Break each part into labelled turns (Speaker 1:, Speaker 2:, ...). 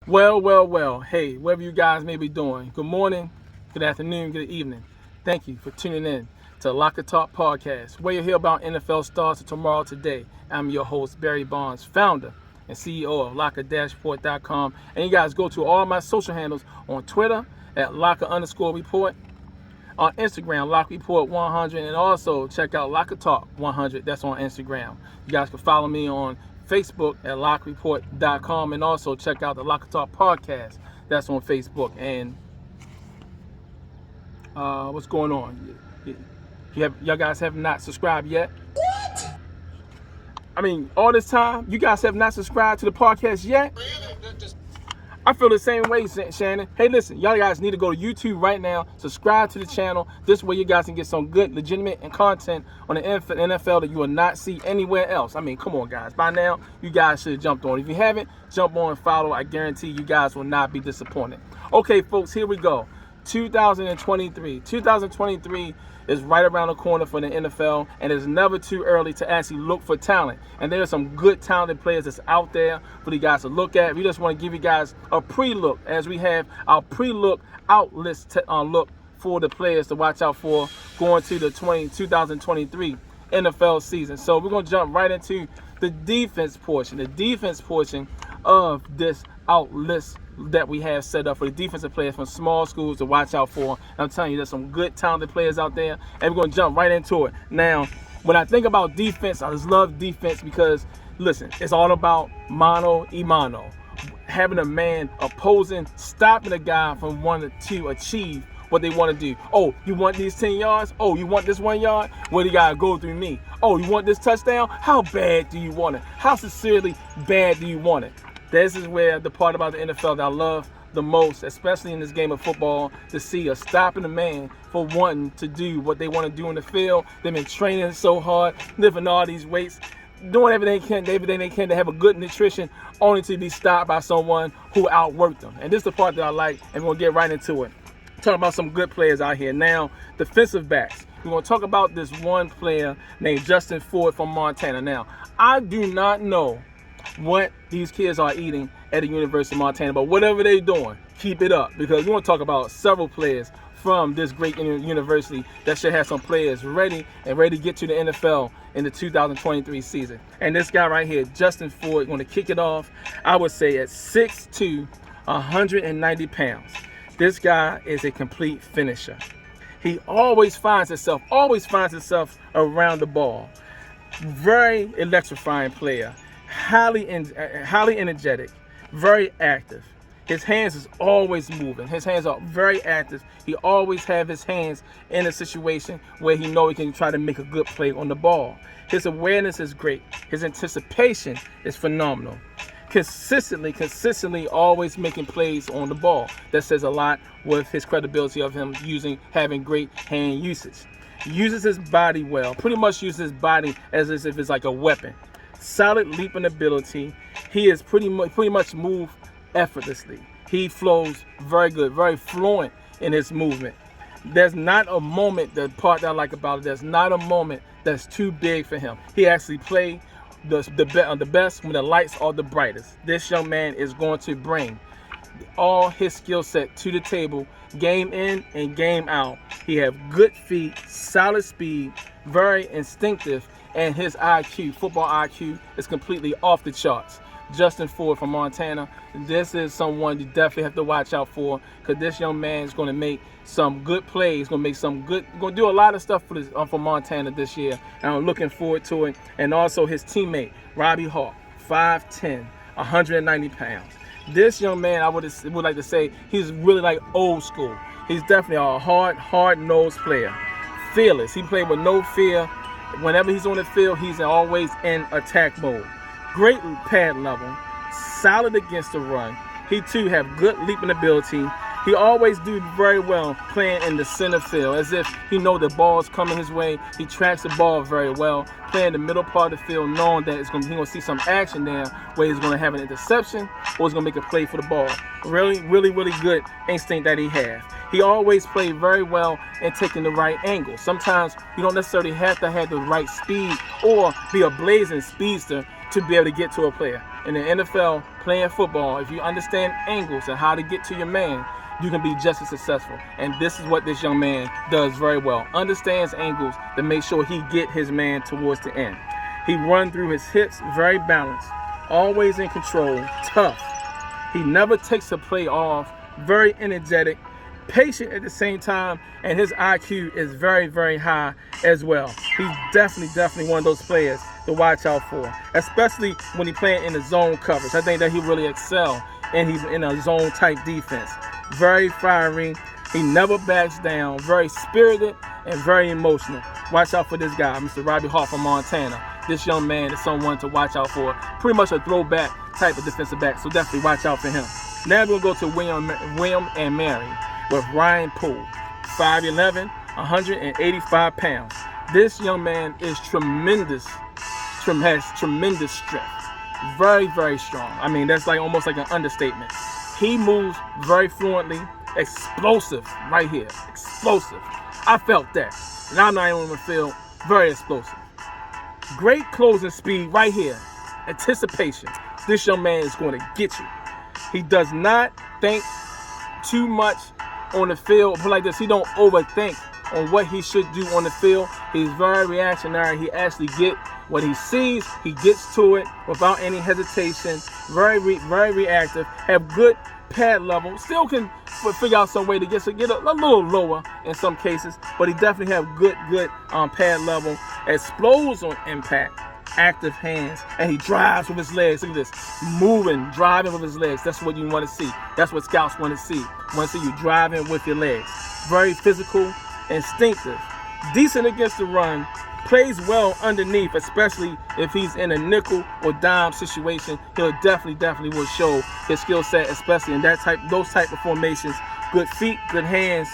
Speaker 1: Well. Hey, wherever you guys may be doing, good morning, good afternoon, good evening. Thank you for tuning in to Locker Talk Podcast, where you hear about NFL stars of tomorrow today. I'm your host, Barry Bonds, founder and CEO of locker-report.com. And you guys go to all my social handles on Twitter at locker_report, on Instagram, Lock Report 100, and also check out Locker Talk 100. That's on Instagram. You guys can follow me on Facebook at lockreport.com, and also check out the Locker Talk podcast. That's on Facebook. And what's going on? Y'all guys have not subscribed yet? What? I mean, all this time, you guys have not subscribed to the podcast yet? I feel the same way, Shannon. Hey, listen, y'all guys need to go to YouTube right now, subscribe to the channel. This way you guys can get some good, legitimate and content on the NFL that you will not see anywhere else. I mean, come on, guys. By now, you guys should have jumped on. If you haven't, jump on and follow. I guarantee you guys will not be disappointed. Okay, folks, here we go. 2023. 2023 is right around the corner for the NFL, and it's never too early to actually look for talent. And there are some good talented players that's out there for you guys to look at. We just want to give you guys a pre-look, as we have our pre-look outlets look for the players to watch out for going to the 2023 NFL season. So we're going to jump right into the defense portion of this outlet that we have set up for the defensive players from small schools to watch out for. And I'm telling you, there's some good talented players out there, and we're going to jump right into it. Now, when I think about defense, I just love defense because, listen, it's all about mano y mano. Having a man opposing, stopping a guy from wanting to achieve what they want to do. Oh, you want these 10 yards? Oh, you want this 1 yard? Well, you got to go through me. Oh, you want this touchdown? How bad do you want it? How sincerely bad do you want it? This is where the part about the NFL that I love the most, especially in this game of football, to see us stopping a man for wanting to do what they want to do in the field. They've been training so hard, lifting all these weights, doing everything they can to have a good nutrition, only to be stopped by someone who outworked them. And this is the part that I like, and we're going to get right into it. Talking about some good players out here. Now, defensive backs. We're going to talk about this one player named Justin Ford from Montana. Now, I do not know what these kids are eating at the University of Montana, but whatever they're doing, keep it up, because we want to talk about several players from this great university that should have some players ready to get to the NFL in the 2023 season. And this guy right here, Justin Ford, going to kick it off, I would say at 6'2", 190 pounds. This guy is a complete finisher. He always finds himself around the ball. Very electrifying player. Highly energetic, very active. His hands is always moving. His hands are very active. He always have his hands in a situation where he know he can try to make a good play on the ball. His awareness is great. His anticipation is phenomenal. Consistently always making plays on the ball. That says a lot with his credibility of him having great hand usage. Uses his body well. Pretty much uses his body as if it's like a weapon. Solid leaping ability. He is pretty much move effortlessly. He flows very good, very fluent in his movement. There's not a moment, the part that I like about it, there's not a moment that's too big for him. He actually plays the best when the lights are the brightest. This young man is going to bring all his skill set to the table, game in and game out. He have good feet, solid speed, very instinctive, and his IQ, football IQ, is completely off the charts. Justin Ford from Montana, this is someone you definitely have to watch out for, because this young man is going to make some good plays, going to do a lot of stuff for Montana this year, and I'm looking forward to it. And also his teammate, Robbie Hawk, 5'10", 190 pounds. This young man, I would like to say, he's really like old school. He's definitely a hard-nosed player. Fearless. He played with no fear. Whenever he's on the field, he's always in attack mode. Great pad level, solid against the run. He too have good leaping ability. He always do very well playing in the center field, as if he know the ball's coming his way. He tracks the ball very well, playing the middle part of the field, knowing that he's gonna see some action there, where he's gonna have an interception or he's gonna make a play for the ball. Really good instinct that he has. He always played very well in taking the right angle. Sometimes you don't necessarily have to have the right speed or be a blazing speedster to be able to get to a player. In the NFL, playing football, if you understand angles and how to get to your man, you can be just as successful. And this is what this young man does very well. Understands angles to make sure he get his man towards the end. He run through his hips, very balanced, always in control, tough. He never takes a play off, very energetic, patient at the same time, and his IQ is very, very high as well. He's definitely one of those players to watch out for, especially when he's playing in the zone coverage. I think that he really excels, and he's in a zone type defense. Very fiery. He never backs down. Very spirited and very emotional. Watch out for this guy, Mr. Robbie Hart from Montana. This young man is someone to watch out for. Pretty much a throwback type of defensive back, so definitely watch out for him. Now we're going to go to William and Mary with Ryan Poole, 5'11", 185 pounds. This young man is tremendous, has tremendous strength. Very, very strong. I mean, that's like almost like an understatement. He moves very fluently, explosive right here, explosive. I felt that. And I'm not even on the field, very explosive. Great closing speed right here, anticipation. This young man is going to get you. He does not think too much on the field. Put like this, he don't overthink on what he should do on the field. He's very reactionary. He actually get what he sees. He gets to it without any hesitation. Very reactive. Have good pad level. Still can figure out some way to get a little lower in some cases, but he definitely have good pad level. Explodes on impact. Active hands, and he drives with his legs. Look at this, moving, driving with his legs. That's what you want to see. That's what scouts want to see. Want to see you driving with your legs. Very physical, instinctive, decent against the run, plays well underneath, especially if he's in a nickel or dime situation. He'll definitely will show his skill set, especially in those type of formations. Good feet, good hands,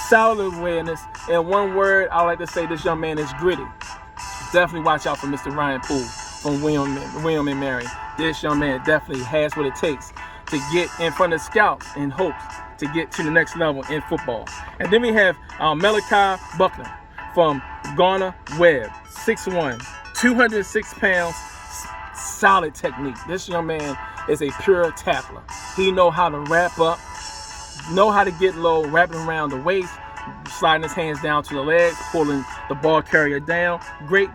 Speaker 1: solid awareness. And one word I like to say, this young man is gritty. Definitely watch out for Mr. Ryan Poole from William and Mary. This young man definitely has what it takes to get in front of scouts in hopes to get to the next level in football. And then we have Malachi Bucker from Garner Webb, 6'1", 206 pounds, solid technique. This young man is a pure tackler. He know how to wrap up, know how to get low, wrapping around the waist, sliding his hands down to the legs, pulling the ball carrier down. Great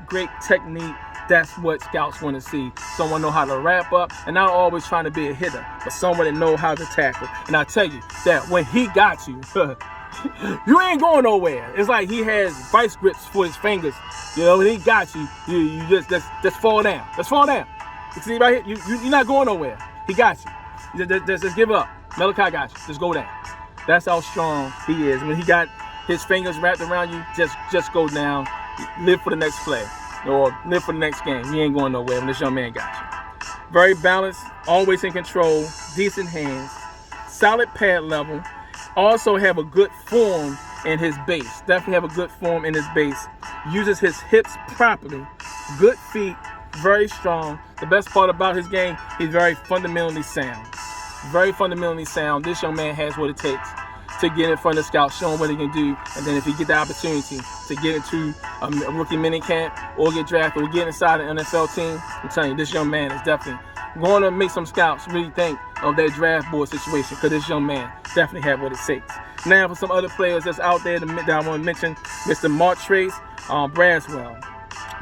Speaker 1: technique. That's what scouts want to see. Someone know how to wrap up, and not always trying to be a hitter, but someone that know how to tackle. And I tell you that when he got you, you ain't going nowhere. It's like he has vice grips for his fingers. You know, when he got you, you just fall down. Just fall down. You see right here, you're not going nowhere. He got you. Just give up. Malachi got you. Just go down. That's how strong he is. When he got his fingers wrapped around you, just go down, live for the next play, or live for the next game. You ain't going nowhere when this young man got you. Very balanced, always in control, decent hands, solid pad level. Also have a good form in his base. Definitely have a good form in his base. Uses his hips properly. Good feet, very strong. The best part about his game, he's very fundamentally sound. Very fundamentally sound. This young man has what it takes to get in front of scouts, show him what he can do, and then if he get the opportunity to get into a rookie mini camp or get drafted or get inside an NFL team, I'm telling you, this young man is definitely going to make some scouts really think of their draft board situation, because this young man definitely have what it takes. Now for some other players that's out there that I want to mention, Mr. Martrace Braswell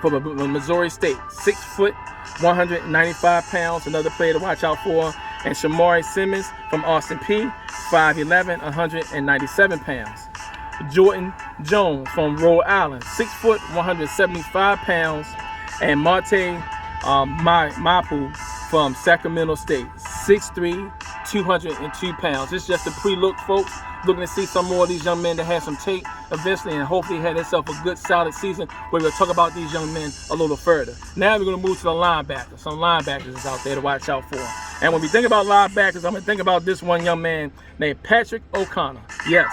Speaker 1: from Missouri State, 6 foot, 195 pounds, another player to watch out for. And Shamari Simmons from Austin P, 5'11", 197 pounds. Jordan Jones from Rhode Island, 6 foot, 175 pounds. And Marte Mapu from Sacramento State, 6'3", 202 pounds. It's just a pre-look, folks. Looking to see some more of these young men that have some tape eventually, and hopefully have themselves a good, solid season. We're going to talk about these young men a little further. Now we're going to move to the linebackers. Some linebackers is out there to watch out for. And when we think about linebackers, I'm going to think about this one young man named Patrick O'Connor. Yes,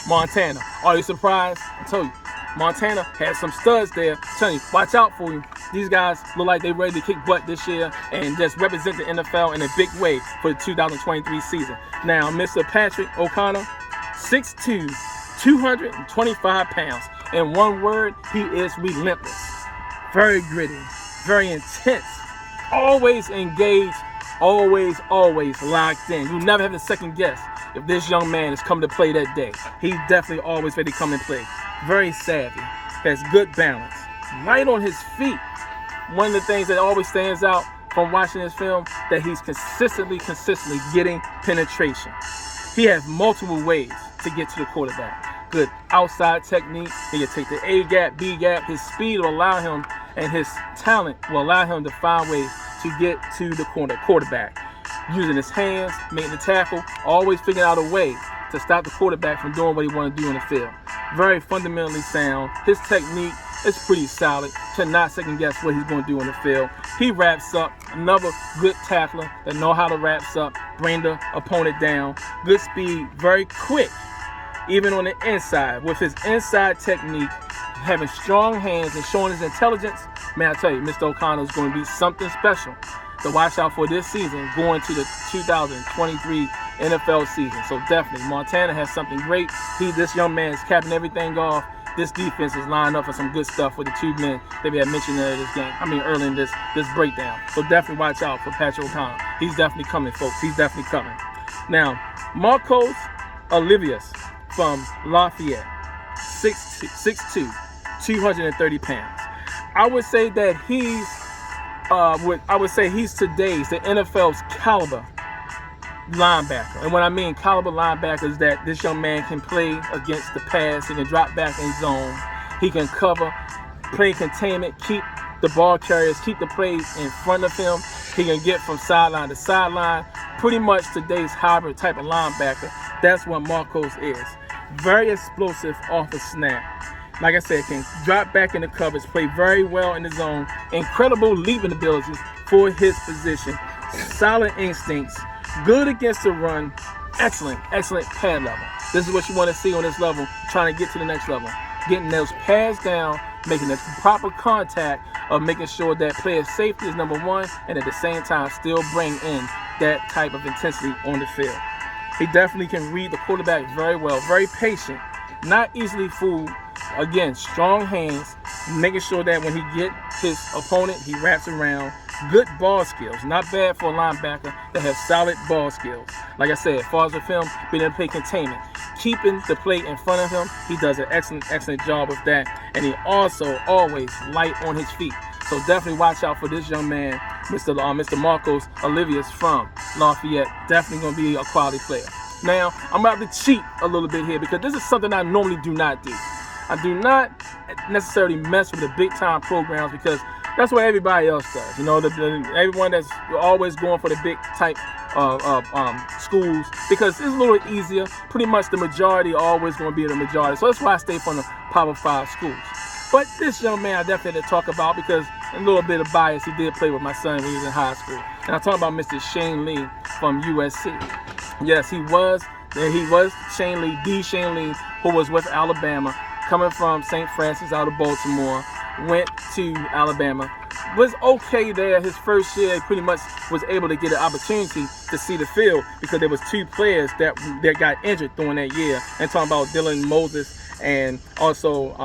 Speaker 1: Montana. Are you surprised? I told you, Montana has some studs there. I'm telling you, watch out for you. These guys look like they're ready to kick butt this year and just represent the NFL in a big way for the 2023 season. Now, Mr. Patrick O'Connor, 6'2", 225 pounds. In one word, he is relentless. Very gritty, very intense, always engaged, always locked in. You never have to second guess if this young man is coming to play that day. He's definitely always ready to come and play. Very savvy, has good balance, light on his feet. One of the things that always stands out from watching this film, that he's consistently getting penetration. He has multiple ways to get to the quarterback. Good outside technique. He can take the A gap, B gap. His speed will allow him, and his talent will allow him to find ways to get to the quarterback. Using his hands, making the tackle, always figuring out a way to stop the quarterback from doing what he wants to do in the field. Very fundamentally sound. His technique is pretty solid. Cannot second guess what he's going to do in the field. He wraps up. Another good tackler that know how to wraps up, bring the opponent down. Good speed, very quick, even on the inside. With his inside technique, having strong hands and showing his intelligence, man, I tell you, Mr. O'Connell is going to be something special to watch out for this season, going to the 2023 NFL season. So definitely, Montana has something great. This young man is capping everything off. This defense is lined up for some good stuff with the two men that we had mentioned in this game. Early in this breakdown. So definitely watch out for Patrick O'Connell. He's definitely coming, folks. He's definitely coming. Now, Marcos Olivas from Lafayette, 6'2", 230 pounds. I would say that he's today's the NFL's caliber linebacker. And when I mean caliber linebacker is that this young man can play against the pass. He can drop back in zone. He can cover, play containment, keep the ball carriers, keep the plays in front of him. He can get from sideline to sideline. Pretty much today's hybrid type of linebacker. That's what Marcos is. Very explosive off the snap. Like I said, can drop back in the coverage, play very well in the zone. Incredible leaping abilities for his position. Solid instincts. Good against the run. Excellent pad level. This is what you want to see on this level, trying to get to the next level. Getting those pads down, making the proper contact of making sure that player safety is number one, and at the same time still bring in that type of intensity on the field. He definitely can read the quarterback very well, very patient, not easily fooled. Again, strong hands, making sure that when he gets his opponent, he wraps around. Good ball skills, not bad for a linebacker that has solid ball skills. Like I said, as far as the film, being able to play containment, keeping the play in front of him, he does an excellent job with that. And he also always light on his feet. So definitely watch out for this young man, Mr. Marcos Olivas from Lafayette. Definitely going to be a quality player. Now, I'm about to cheat a little bit here because this is something I normally do not do. I do not necessarily mess with the big-time programs because that's what everybody else does. You know, everyone that's always going for the big type schools because it's a little easier. Pretty much the majority are always going to be the majority. So that's why I stay from the Power 5 schools. But this young man I definitely had to talk about because a little bit of bias. He did play with my son when he was in high school. And I'm talking about Mr. Shane Lee from USC. Yes, he was Shane Lee, the Shane Lee, who was with Alabama, coming from St. Francis out of Baltimore. Went to Alabama, was okay there. His first year, pretty much was able to get an opportunity to see the field because there was two players that got injured during that year. And talking about Dylan Moses and also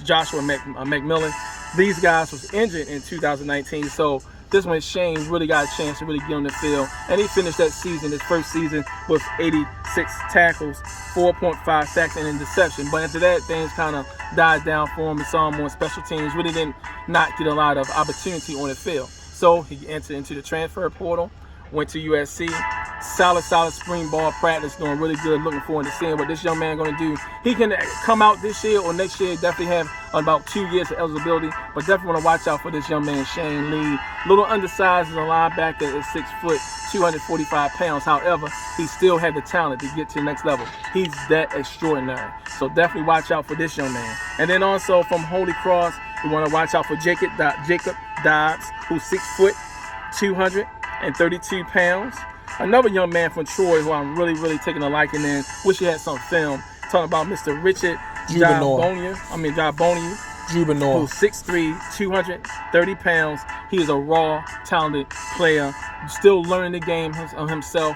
Speaker 1: Joshua McMillan. These guys was injured in 2019, so this one Shane really got a chance to really get on the field, and he finished that season, his first season, with 86 tackles, 4.5 sacks, and interception. But after that, things kind of died down for him. We saw him on special teams. Really did not get a lot of opportunity on the field. So he entered into the transfer portal, went to USC. Solid spring ball practice, doing really good. Looking forward to seeing what this young man going to do. He can come out this year or next year. Definitely have about 2 years of eligibility, but definitely want to watch out for this young man, Shane Lee. Little undersized as a linebacker at 6 foot, 245 pounds. However, he still had the talent to get to the next level. He's that extraordinary. So definitely watch out for this young man. And then also from Holy Cross, we want to watch out for Jacob Dobbs, who's 6 foot, 232 pounds. Another young man from Troy who I'm really taking a liking in. Wish he had some film. Talking about Mr. Richard Jubinor, who's 6'3", 230 pounds. He is a raw, talented player. Still learning the game himself.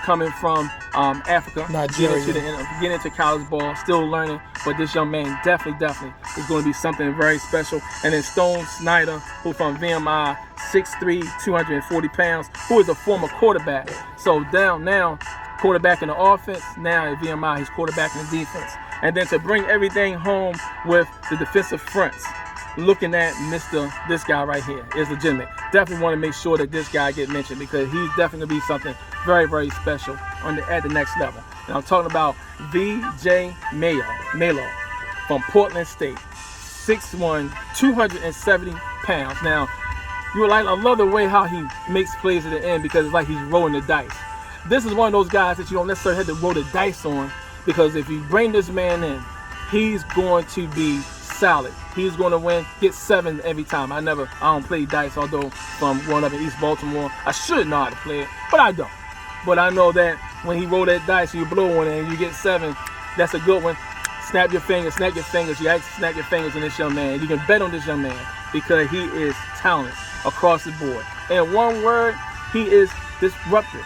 Speaker 1: coming from Africa,
Speaker 2: Nigeria,
Speaker 1: getting into college ball, still learning. But this young man definitely is going to be something very special. And then Stone Snyder, who from VMI, 6'3", 240 pounds, who is a former quarterback. So down now, quarterback in the offense, now at VMI, he's quarterback in the defense. And then to bring everything home with the defensive fronts, looking at this guy right here is legitimate. Definitely want to make sure that this guy get mentioned because he's definitely going to be something very, very special at the next level. And I'm talking about V.J. Malo from Portland State, 6'1", 270 pounds. Now, I love the way how he makes plays at the end because it's like he's rolling the dice. This is one of those guys that you don't necessarily have to roll the dice on because if you bring this man in, he's going to be solid. He's going to win, get 7 every time. I don't play dice, although from growing up in East Baltimore, I should know how to play it, but I don't. But I know that when he roll that dice, you blow one and you get 7, that's a good one. Snap your fingers. You have to snap your fingers on this young man. You can bet on this young man because he is talented across the board. In one word, he is disruptive.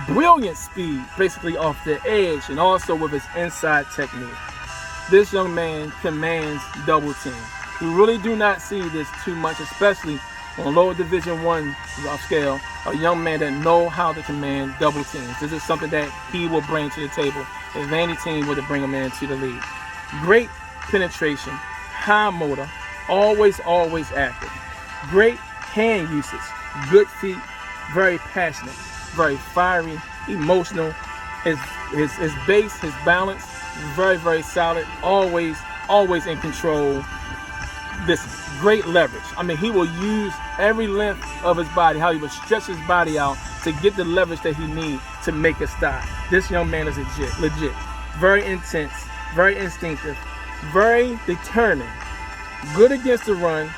Speaker 1: Brilliant speed, basically off the edge, and also with his inside technique. This young man commands double team. We really do not see this too much, especially on lower Division I scale. A young man that know how to command double teams. This is something that he will bring to the table if any team were to bring him into the league. Great penetration, high motor, always active. Great hand usage, good feet, very passionate, very fiery, emotional. His base, his balance, very solid, always in control. This great leverage. I mean, he will use every length of his body, how he will stretch his body out to get the leverage that he needs to make a stop. This young man is legit. Very intense, very instinctive, very determined, good against the run,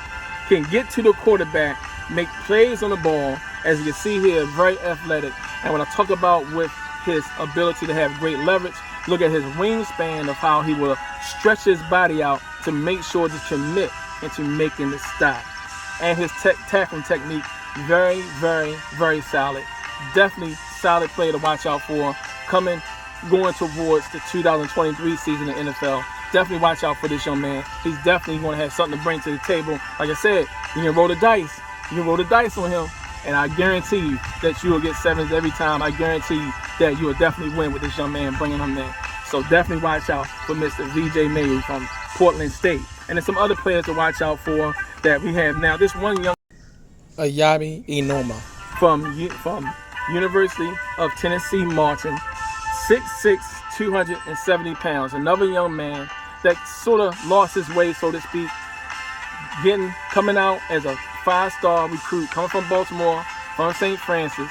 Speaker 1: can get to the quarterback, make plays on the ball. As you can see here, very athletic. And when I talk about with his ability to have great leverage, look at his wingspan of how he will stretch his body out to make sure to commit into making the stop. And his tackling technique, very solid. Definitely solid player to watch out for going towards the 2023 season in the NFL. Definitely watch out for this young man. He's definitely going to have something to bring to the table. Like I said, you can roll the dice. You can roll the dice on him, and I guarantee you that you will get 7s every time. I guarantee you that you will definitely win with this young man bringing him in. So definitely watch out for Mr. V.J. Mayu from Portland State. And there's some other players to watch out for that we have now. This one young
Speaker 2: Ayabi Inoma
Speaker 1: from University of Tennessee Martin, 6'6", 270 pounds. Another young man that sort of lost his way, so to speak, coming out as a 5-star recruit, coming from Baltimore, from St. Francis.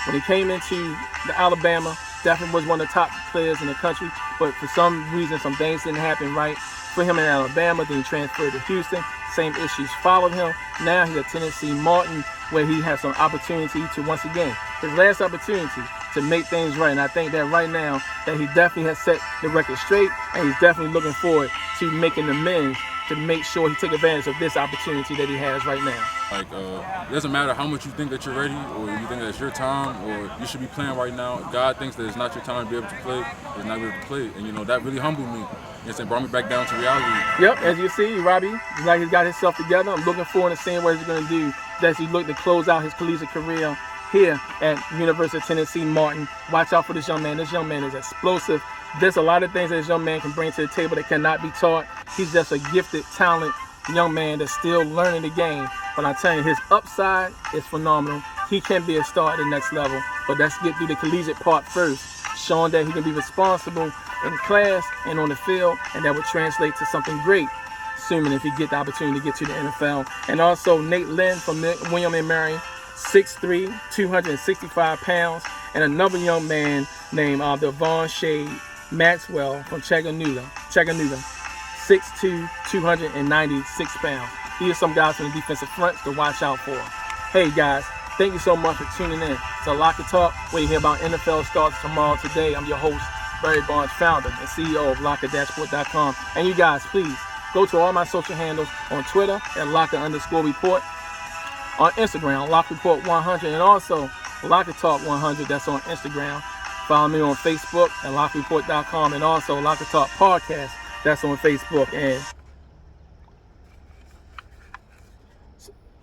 Speaker 1: When he came into the Alabama, definitely was one of the top players in the country, but for some reason, some things didn't happen right for him in Alabama. Then he transferred to Houston. Same issues followed him. Now he's at Tennessee Martin, where he has some opportunity to, once again, his last opportunity to make things right. And I think that right now that he definitely has set the record straight, and he's definitely looking forward to making amends to make sure he take advantage of this opportunity that he has right now.
Speaker 3: It doesn't matter how much you think that you're ready, or you think that it's your time, or you should be playing right now. If God thinks that it's not your time to be able to play, it's not able to play. And that really humbled me. It brought me back down to reality.
Speaker 1: Yep, as you see, Robbie, like he's got himself together. I'm looking forward to seeing what he's going to do as he look to close out his collegiate career here at University of Tennessee Martin. Watch out for this young man. This young man is explosive. There's a lot of things that this young man can bring to the table that cannot be taught. He's just a gifted, talented young man that's still learning the game. But I'm telling you, his upside is phenomenal. He can be a star at the next level. But let's get through the collegiate part first, showing that he can be responsible in class and on the field, and that would translate to something great, assuming if he get the opportunity to get to the NFL. And also Nate Lynn from William & Mary, 6'3", 265 pounds, and another young man named Devon Shade Maxwell from Chattanooga, 6'2", 296 pounds. These are some guys from the defensive fronts to watch out for. Hey guys, thank you so much for tuning in to Lock and Talk, where you hear about NFL starts tomorrow. Today, I'm your host, Barry Barnes, founder and CEO of Locker-Sport.com. And you guys, please go to all my social handles on Twitter at Locker_Report, on Instagram, LockReport100, and also Locker Talk 100. That's on Instagram. Follow me on Facebook at lockreport.com, and also Locker Talk Podcast. That's on Facebook. And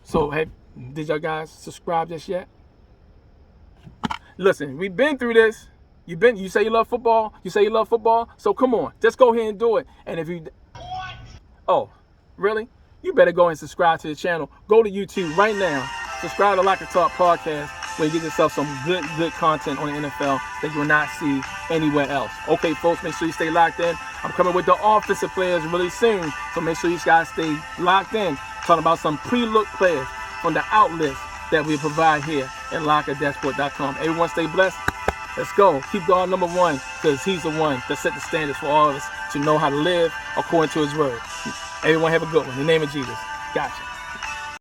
Speaker 1: so, hey, did y'all guys subscribe just yet? Listen, we've been through this. You say you love football. So come on, just go ahead and do it. And if you, oh, really? You better go and subscribe to the channel. Go to YouTube right now. Subscribe to Locker Talk Podcast, where you get yourself some good content on the NFL that you will not see anywhere else. Okay, folks, make sure you stay locked in. I'm coming with the offensive players really soon, so make sure you guys stay locked in. Talking about some pre-look players from the outlets that we provide here at LockerDashboard.com. Everyone stay blessed. Let's go. Keep God number one, because he's the one that set the standards for all of us to know how to live according to his word. Everyone have a good one. In the name of Jesus. Gotcha.